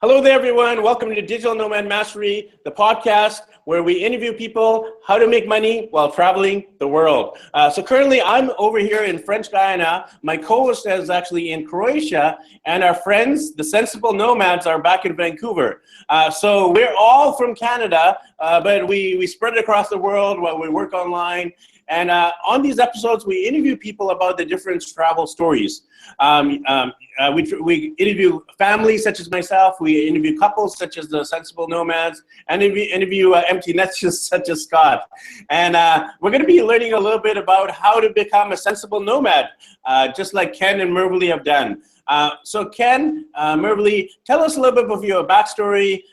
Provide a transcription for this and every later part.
Hello there, everyone. Welcome to Digital Nomad Mastery, the podcast where we interview people how to make money while traveling the world. So currently, I'm over here in French Guiana. My co-host is actually in Croatia, and our friends, the Sensible Nomads, are back in Vancouver. So we're all from Canada, but we spread across the world while we work online. And on these episodes, we interview people about the different travel stories. We interview families such as myself. We interview couples such as the Sensible Nomads, and we interview empty nesters such as Scott. And we're going to be learning a little bit about how to become a sensible nomad, just like Ken and Murvely have done. So Ken, Murvely, tell us a little bit of your backstory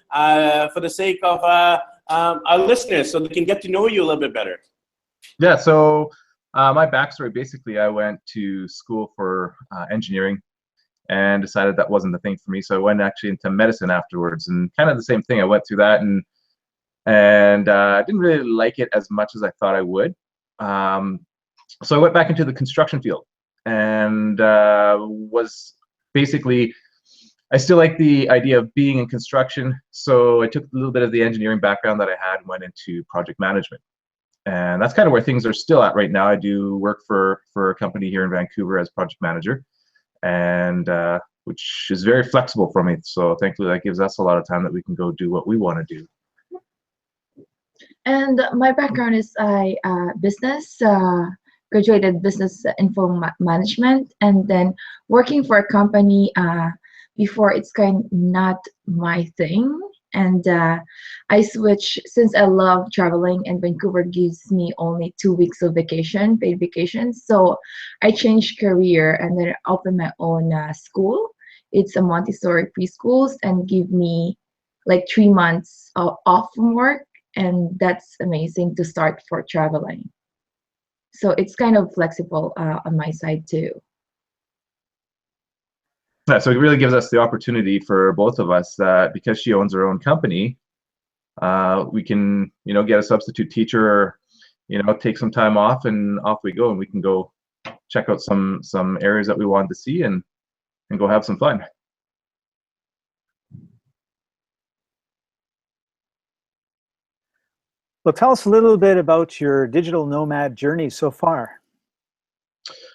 for the sake of our listeners so they can get to know you a little bit better. Yeah, so my backstory, basically, I went to school for engineering and decided that wasn't the thing for me. So I went actually into medicine afterwards, and kind of the same thing. I went through that and didn't really like it as much as I thought I would. So I went back into the construction field and was basically, I still like the idea of being in construction. So I took a little bit of the engineering background that I had and went into project management. And that's kind of where things are still at right now. I do work for a company here in Vancouver as project manager, and which is very flexible for me. So thankfully that gives us a lot of time that we can go do what we want to do. And my background is business, graduated business info management, and then working for a company before it's kind of not my thing. And I switched since I love traveling, and Vancouver gives me only 2 weeks of vacation, paid vacation. So I changed career and then opened my own school. It's a Montessori preschools and give me like 3 months off from work. And that's amazing to start for traveling. So it's kind of flexible on my side too. Yeah, so it really gives us the opportunity for both of us that because she owns her own company, we can, get a substitute teacher, take some time off, and off we go, and we can go check out some areas that we wanted to see and go have some fun. Well, tell us a little bit about your digital nomad journey so far.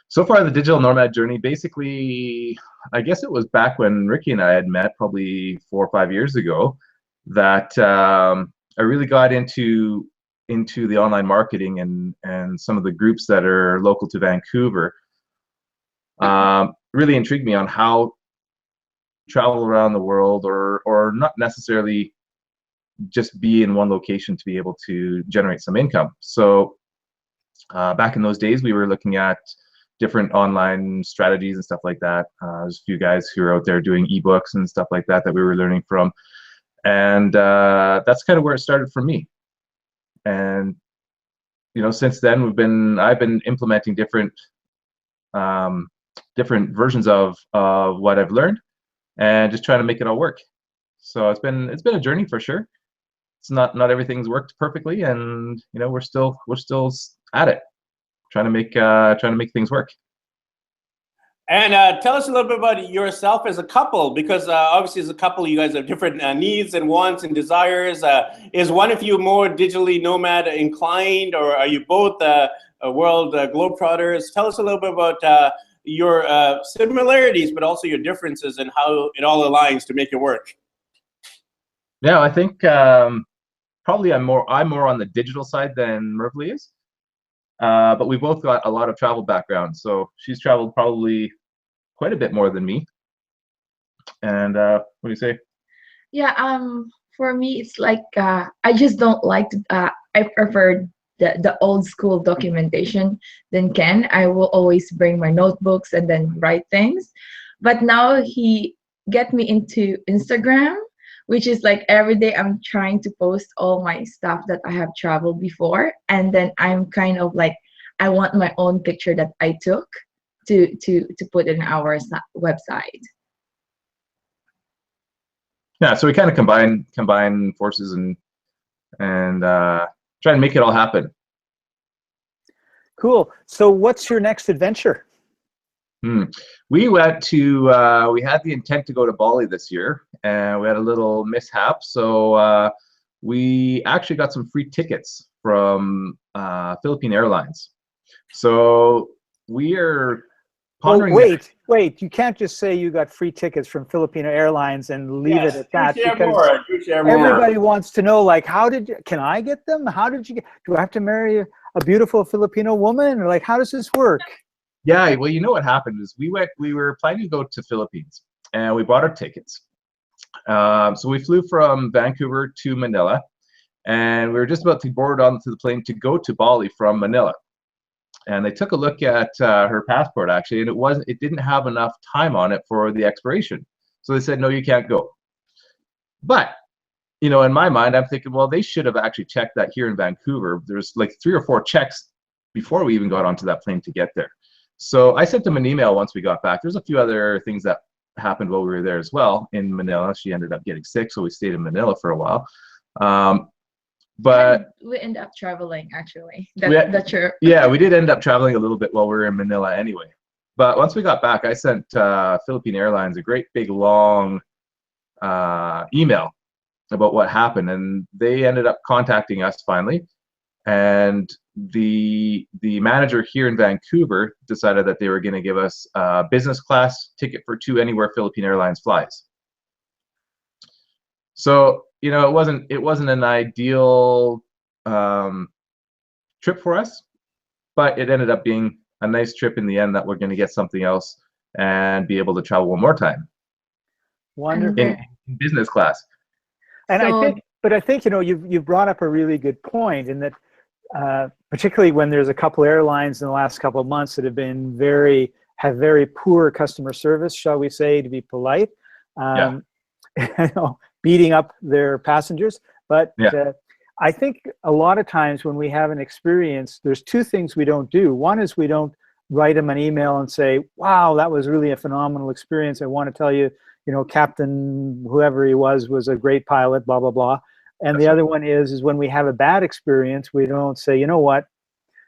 So far, the digital nomad journey, basically, I guess it was back when Ricky and I had met, probably 4 or 5 years ago, that I really got into the online marketing and some of the groups that are local to Vancouver. Really intrigued me on how to travel around the world, or not necessarily just be in one location to be able to generate some income. So back in those days, we were looking at different online strategies and stuff like that. There's a few guys who are out there doing ebooks and stuff like that we were learning from, and that's kind of where it started for me. And since then I've been implementing different versions of what I've learned and just trying to make it all work. So it's been a journey for sure. It's not everything's worked perfectly, and we're still at it, trying to make things work. And tell us a little bit about yourself as a couple, because obviously as a couple, you guys have different needs and wants and desires. Is one of you more digitally nomad inclined, or are you both world globetrotters? Tell us a little bit about your similarities, but also your differences and how it all aligns to make it work. Yeah, I think probably I'm more on the digital side than Murvely is. But we both got a lot of travel background. So she's traveled probably quite a bit more than me. And what do you say? Yeah, for me, it's like I just don't like to, I prefer the old school documentation than Ken. I will always bring my notebooks and then write things. But now he get me into Instagram, which is like every day I'm trying to post all my stuff that I have traveled before, and then I'm kind of like, I want my own picture that I took to put in our website. Yeah, so we kind of combine forces and try and make it all happen. Cool. So what's your next adventure? We went to, we had the intent to go to Bali this year, and we had a little mishap. So we actually got some free tickets from Philippine Airlines. So we are pondering. Oh, wait! You can't just say you got free tickets from Filipino Airlines and leave it at that, because everybody wants to know, like, how did you? Can I get them? How did you get? Do I have to marry a beautiful Filipino woman, or like, how does this work? Yeah, well, you know what happened is we were planning to go to Philippines, and we bought our tickets. So we flew from Vancouver to Manila, and we were just about to board onto the plane to go to Bali from Manila. And they took a look at her passport, actually, and it didn't have enough time on it for the expiration. So they said, no, you can't go. But, you know, in my mind, I'm thinking, well, they should have actually checked that here in Vancouver. There's like 3 or 4 checks before we even got onto that plane to get there. So I sent them an email once we got back. There's a few other things that happened while we were there as well in Manila. She ended up getting sick, so we stayed in Manila for a while. But we end up traveling, actually. Yeah, we did end up traveling a little bit while we were in Manila anyway. But once we got back, I sent Philippine Airlines a great big long email about what happened, and they ended up contacting us finally. And the manager here in Vancouver decided that they were going to give us a business class ticket for 2 anywhere Philippine Airlines flies. So, you know, it wasn't an ideal trip for us, but it ended up being a nice trip in the end, that we're going to get something else and be able to travel one more time. Wonderful. In business class. And so, I think, you know, you've brought up a really good point in that, particularly when there's a couple airlines in the last couple of months that have been very poor customer service, shall we say, to be polite. You know, beating up their passengers. But I think a lot of times when we have an experience, there's 2 things we don't do. One is we don't write them an email and say, wow, that was really a phenomenal experience. I want to tell you, you know, Captain whoever he was a great pilot, blah, blah, blah. And the other one is when we have a bad experience, we don't say, you know what,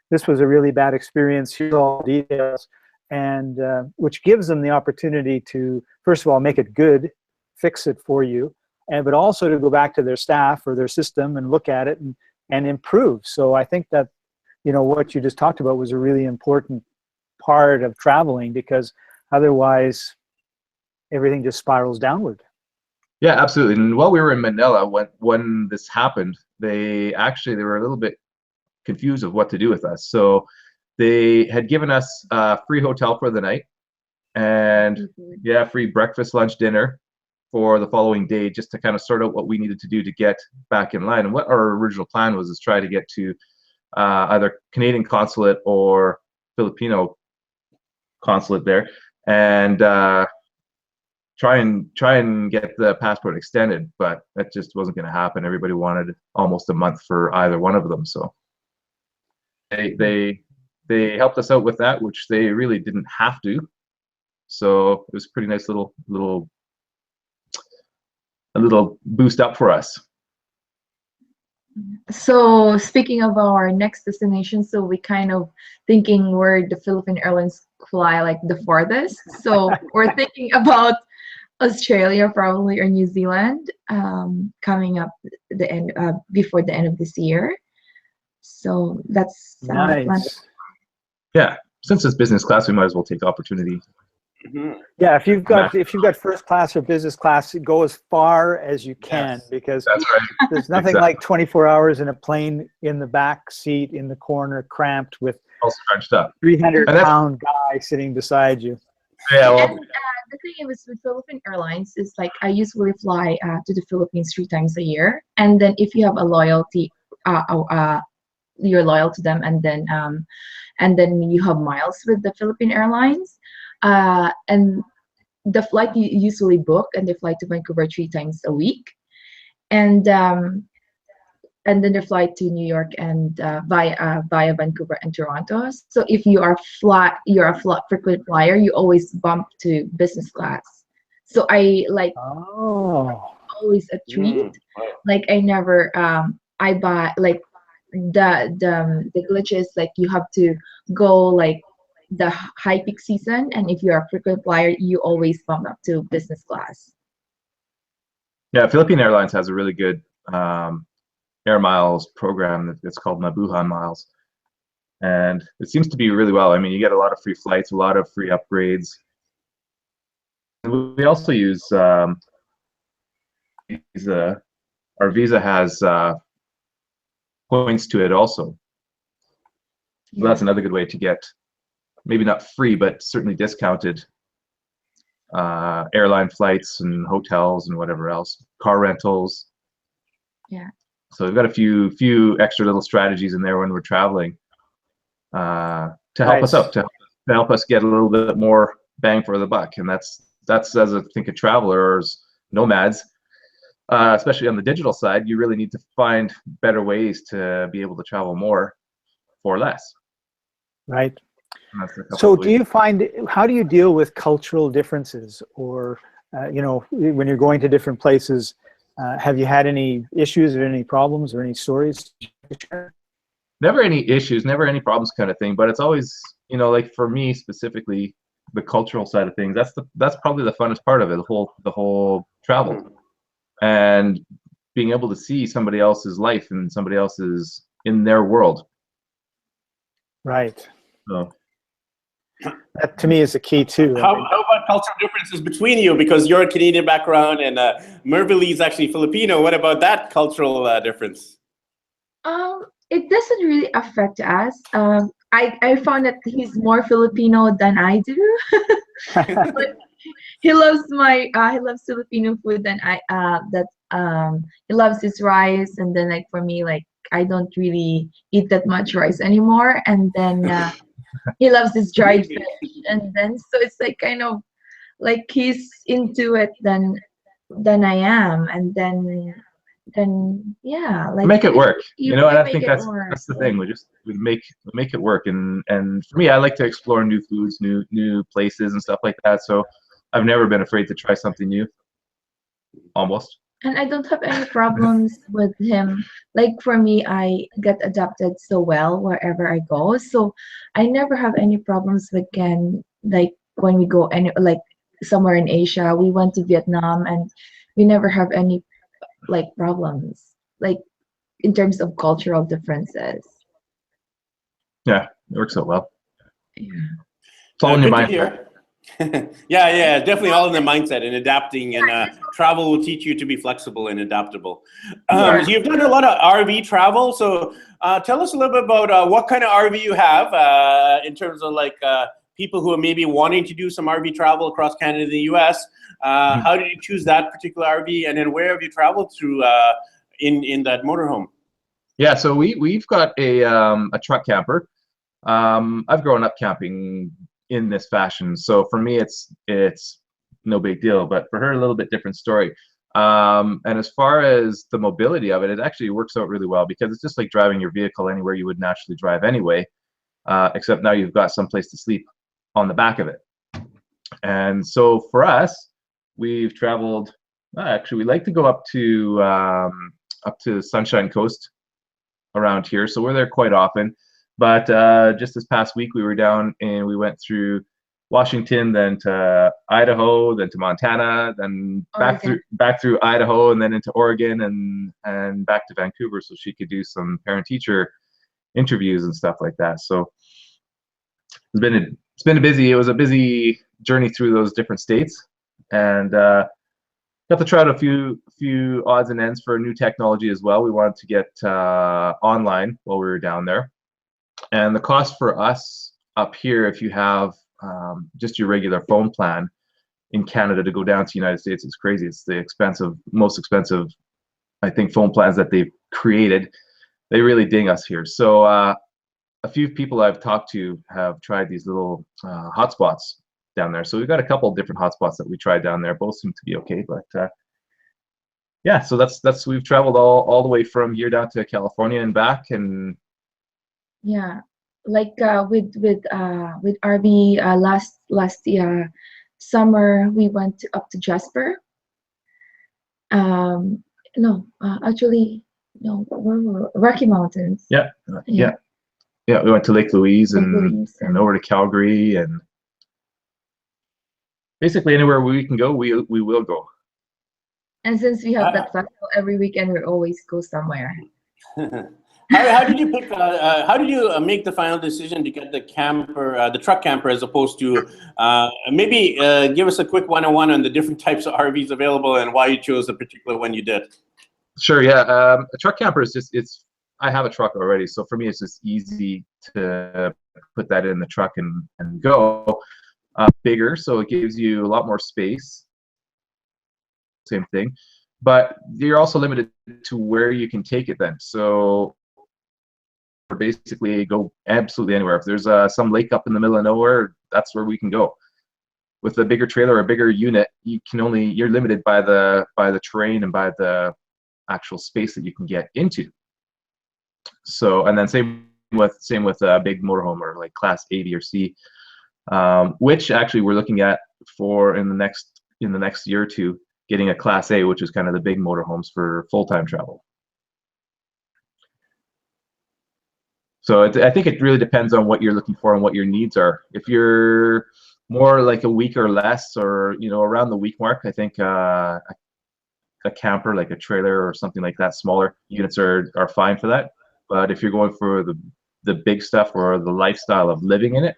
this was a really bad experience, here's all the details. And which gives them the opportunity to, first of all, make it good, fix it for you, but also to go back to their staff or their system and look at it and improve. So I think that, you know, what you just talked about was a really important part of traveling, because otherwise everything just spirals downward. Yeah, absolutely. And while we were in Manila, when this happened, they were a little bit confused of what to do with us. So they had given us a free hotel for the night, and free breakfast, lunch, dinner for the following day, just to kind of sort out what we needed to do to get back in line. And what our original plan was is try to get to either Canadian consulate or Filipino consulate there, and try and get the passport extended, but that just wasn't going to happen. Everybody wanted almost a month for either one of them, so they helped us out with that, which they really didn't have to. So it was a pretty nice little boost up for us. So speaking of our next destination, so we kind of thinking where the Philippine Airlines fly like the farthest. So we're thinking about Australia probably, or New Zealand, coming up the end before the end of this year. So that's nice. Yeah, since it's business class, we might as well take the opportunity. Yeah, if you've got first class or business class, go as far as you can, because that's right. There's nothing like 24 hours in a plane in the back seat in the corner, cramped with all scrunched up 300-pound guy sitting beside you. Yeah, well, and, the thing is with Philippine Airlines is like I usually fly to the Philippines 3 times a year, and then if you have a loyalty, you're loyal to them, and then you have miles with the Philippine Airlines, and the flight you usually book, and they fly to Vancouver 3 times a week, and then they fly to New York and via Vancouver and Toronto. So if you're a frequent flyer, you always bump to business class. So I like always a treat. Like I never I buy like the glitch is like you have to go like the high peak season, and if you're a frequent flyer, you always bump up to business class. Yeah, Philippine Airlines has a really good air miles program that's called Mabuhay Miles, and it seems to be really well. I mean, you get a lot of free flights, a lot of free upgrades. We also use Visa. Our Visa has points to it also. So that's another good way to get, maybe not free, but certainly discounted airline flights and hotels and whatever else, car rentals. Yeah. So we've got a few extra little strategies in there when we're traveling to help us out, to help us get a little bit more bang for the buck. And that's as I think of travelers, nomads, especially on the digital side, you really need to find better ways to be able to travel more for less. Right. So do you find, how do you deal with cultural differences, or you know, when you're going to different places, have you had any issues or any problems or any stories to share? Never any issues, never any problems kind of thing, but it's always, you know, like for me specifically, the cultural side of things, that's probably the funnest part of it, the whole travel. And being able to see somebody else's life and somebody else's in their world. Right. So that to me is the key too. How about cultural differences between you? Because you're a Canadian background and Murvely is actually Filipino. What about that cultural difference? It doesn't really affect us. I found that he's more Filipino than I do. But he loves Filipino food than he loves his rice, and then like for me, like I don't really eat that much rice anymore, and then he loves his dried fish, and then so it's like kind of like he's into it than I am, and then yeah, like make it work, you know. And I think that's the thing. We make it work, and for me, I like to explore new foods, new places and stuff like that. So I've never been afraid to try something new, almost. And I don't have any problems with him. Like for me, I get adapted so well wherever I go. So I never have any problems with Ken. Like when we go like somewhere in Asia, we went to Vietnam, and we never have any like problems, like in terms of cultural differences. Yeah, it works out well. Yeah. It's all in your mind. Yeah, definitely all in the mindset and adapting, and travel will teach you to be flexible and adaptable. So you've done a lot of RV travel, so tell us a little bit about what kind of RV you have in terms of like people who are maybe wanting to do some RV travel across Canada and the US. How did you choose that particular RV, and then where have you traveled through in that motorhome? Yeah, so we've got a truck camper. I've grown up camping in this fashion, so for me it's no big deal, but for her a little bit different story. And as far as the mobility of it, it actually works out really well, because it's just like driving your vehicle anywhere you would naturally drive anyway, except now you've got some place to sleep on the back of it. And so for us, we've traveled, actually we like to go up to Sunshine Coast around here, so we're there quite often. But just this past week, we were down and we went through Washington, then to Idaho, then to Montana, then back through Idaho, and then into Oregon, and back to Vancouver, so she could do some parent-teacher interviews and stuff like that. So it was a busy journey through those different states, and got to try out a few odds and ends for new technology as well. We wanted to get online while we were down there. And the cost for us up here, if you have just your regular phone plan in Canada to go down to the United States, it's crazy. It's the most expensive, I think, phone plans that they've created. They really ding us here. So a few people I've talked to have tried these little hotspots down there. So we've got a couple of different hotspots that we tried down there. Both seem to be okay, but yeah. So that's we've traveled all the way from here down to California and back, and yeah, like with RV last year summer we went up to Jasper. Actually no, where were Rocky Mountains. Yeah. Yeah, we went to Lake Louise Lake and Louise and over to Calgary, and basically anywhere we can go, we will go. And since we have Uh, that festival every weekend, we always go somewhere. how did you pick? How did you make the final decision to get the camper, the truck camper, as opposed to maybe give us a quick 101 on the different types of RVs available and why you chose the particular one you did? Sure, yeah. A truck camper is just, I have a truck already, so for me it's just easy to put that in the truck and go. Bigger, so it gives you a lot more space. Same thing, but you're also limited to where you can take it then. So basically go absolutely anywhere. If there's some lake up in the middle of nowhere, that's where we can go. With a bigger trailer or a bigger unit, you're limited by the terrain and by the actual space that you can get into. So, and then same with a big motorhome or like Class A, B, or C, which actually we're looking at for in the next year or two, getting a Class A, which is kind of the big motorhomes for full-time travel. So I think it really depends on what you're looking for and what your needs are. If you're more like a week or less, or around the week mark, I think a camper, like a trailer or something like that, smaller units are fine for that. But if you're going for the big stuff or the lifestyle of living in it,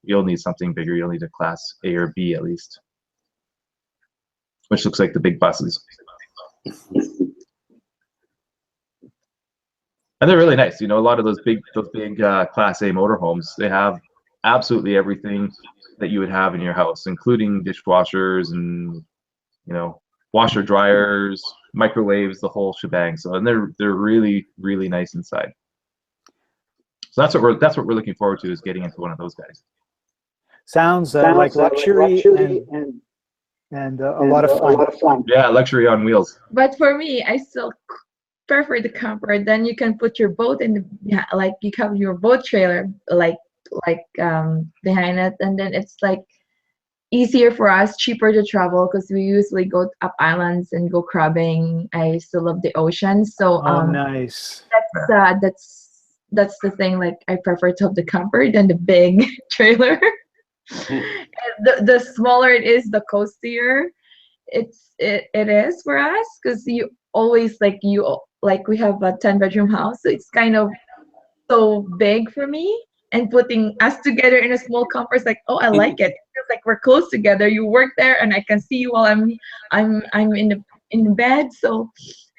you'll need something bigger. You'll need a Class A or B at least, which looks like the big buses. And they're really nice. A lot of those big Class A motorhomes, they have absolutely everything that you would have in your house, including dishwashers and washer dryers, microwaves, the whole shebang. So, and they're really, really nice inside. So that's what we're looking forward to, is getting into one of those guys. Sounds like luxury and a lot of fun. Yeah, luxury on wheels. But for me, I still prefer the camper. Then you can put your boat in the, like you have your boat trailer like behind it, and then it's like easier for us, cheaper to travel, because we usually go up islands and go crabbing. I still love the ocean, so nice. That's the thing. Like, I prefer to have the camper than the big trailer. The smaller it is, the cozier it is for us, because you always we have a 10-bedroom house, so it's kind of so big for me. And putting us together in a small camper is like, oh, I like it. It feels like we're close together. You work there, and I can see you while I'm in the bed. So,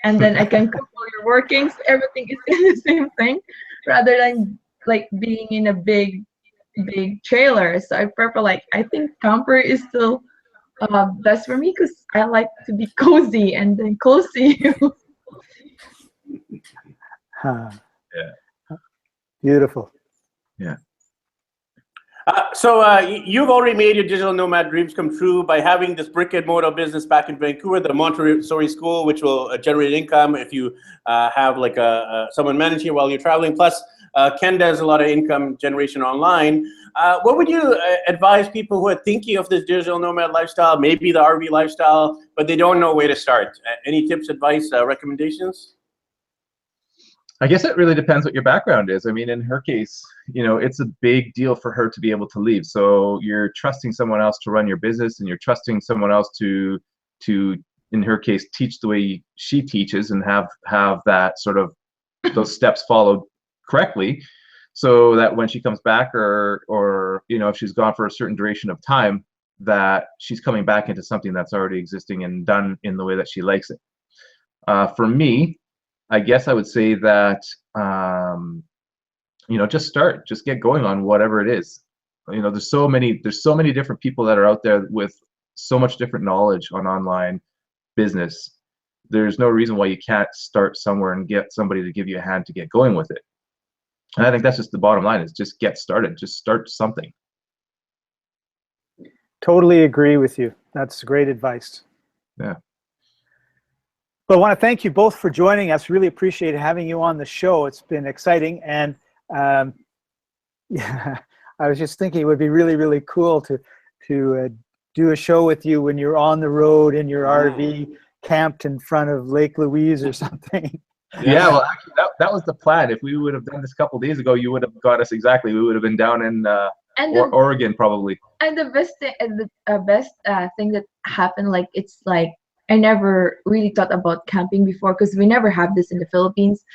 and then I can cook while you're working. So everything is in the same thing, rather than like being in a big trailer. So I prefer, I think camper is still best for me, because I like to be cozy and then close to you. Huh. Yeah. Beautiful. Yeah. So you've already made your digital nomad dreams come true by having this brick and mortar business back in Vancouver, the Montessori school, which will generate income if you have like someone managing you while you're traveling. Plus, Ken does a lot of income generation online. What would you advise people who are thinking of this digital nomad lifestyle, maybe the RV lifestyle, but they don't know where to start? Any tips, advice, recommendations? I guess it really depends what your background is. I mean, in her case, it's a big deal for her to be able to leave. So you're trusting someone else to run your business, and you're trusting someone else to in her case, teach the way she teaches, and have that sort of those steps followed correctly, so that when she comes back, or if she's gone for a certain duration of time, that she's coming back into something that's already existing and done in the way that she likes it. For me, I guess I would say that just get going on whatever it is. There's so many different people that are out there with so much different knowledge on online business. There's no reason why you can't start somewhere and get somebody to give you a hand to get going with it. And I think that's just the bottom line, is just get started. Just start something. Totally agree with you. That's great advice. Yeah. Well, I want to thank you both for joining us. Really appreciate having you on the show. It's been exciting. And yeah, I was just thinking it would be really, really cool to do a show with you when you're on the road in your RV, camped in front of Lake Louise or something. Yeah, well, actually, that was the plan. If we would have done this a couple days ago, you would have got us exactly. We would have been down in Oregon probably. And the best thing, thing that happened, like it's like I never really thought about camping before because we never have this in the Philippines.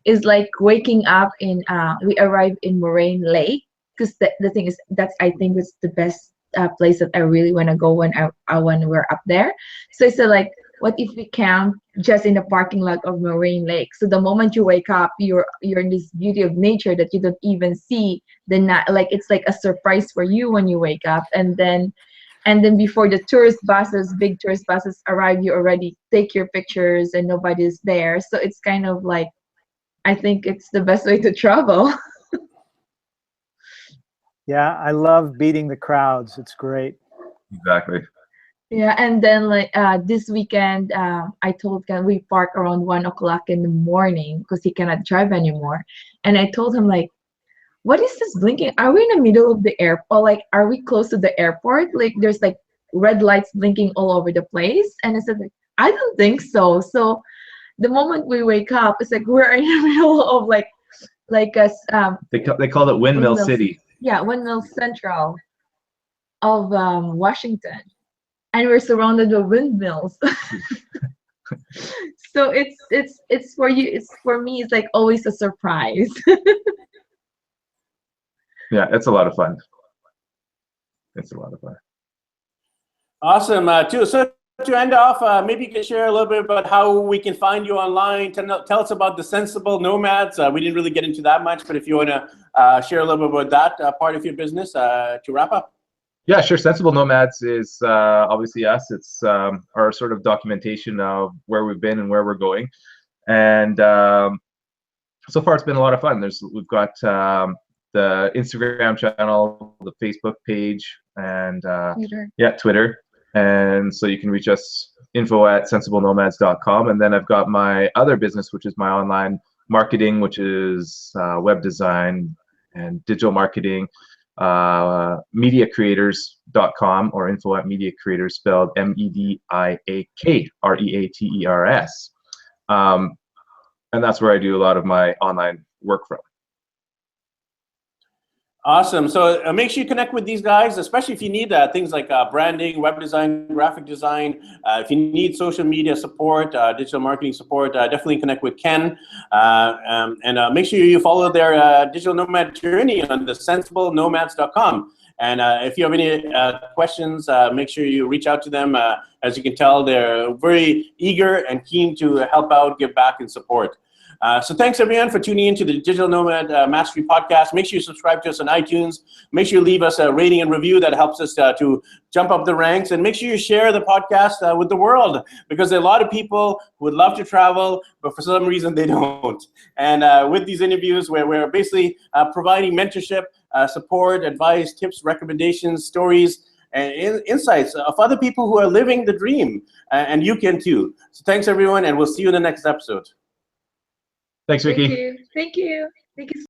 Is like waking up in we arrived in Moraine Lake because the thing is that's I think it's the best place that I really want to go when when we're up there. So it's like, what if we camp just in the parking lot of Moraine Lake? So the moment you wake up, you're in this beauty of nature that you don't even see the night. Like it's like a surprise for you when you wake up, and then before the big tourist buses arrive, you already take your pictures and nobody's there. So it's kind of like, I think it's the best way to travel. Yeah, I love beating the crowds. It's great. Exactly. Yeah, and then like this weekend, I told Ken we park around 1 o'clock in the morning because he cannot drive anymore. And I told him like, what is this blinking? Are we in the middle of the airport? Like, are we close to the airport? Like, there's like red lights blinking all over the place. And I said like, I don't think so. So the moment we wake up, it's like we're in the middle of like a They called it Windmill City. Yeah, Windmill Central of Washington. And we're surrounded by windmills. So it's for you. It's for me. It's like always a surprise. Yeah, it's a lot of fun. It's a lot of fun. Awesome. So to end off, maybe you can share a little bit about how we can find you online. Tell us about the Sensible Nomads. We didn't really get into that much, but if you want to share a little bit about that part of your business to wrap up. Yeah, sure. Sensible Nomads is obviously us. It's our sort of documentation of where we've been and where we're going. And so far, it's been a lot of fun. We've got the Instagram channel, the Facebook page, and Twitter. And so you can reach us info@sensiblenomads.com. And then I've got my other business, which is my online marketing, which is web design and digital marketing. Mediacreators.com or info@mediacreators, spelled MEDIAKREATERS. And that's where I do a lot of my online work from. Awesome. So make sure you connect with these guys, especially if you need things like branding, web design, graphic design. If you need social media support, digital marketing support, definitely connect with Ken. And make sure you follow their digital nomad journey on the SensibleNomads.com. And if you have any questions, make sure you reach out to them. As you can tell, they're very eager and keen to help out, give back, and support. So thanks everyone for tuning into the Digital Nomad Mastery Podcast. Make sure you subscribe to us on iTunes. Make sure you leave us a rating and review. That helps us to jump up the ranks. And make sure you share the podcast with the world, because there are a lot of people who would love to travel, but for some reason they don't. And with these interviews, where we're basically providing mentorship, support, advice, tips, recommendations, stories, and insights of other people who are living the dream. And you can too. So thanks everyone, and we'll see you in the next episode. Thanks, Vicky. Thank you. Thank you. Thank you.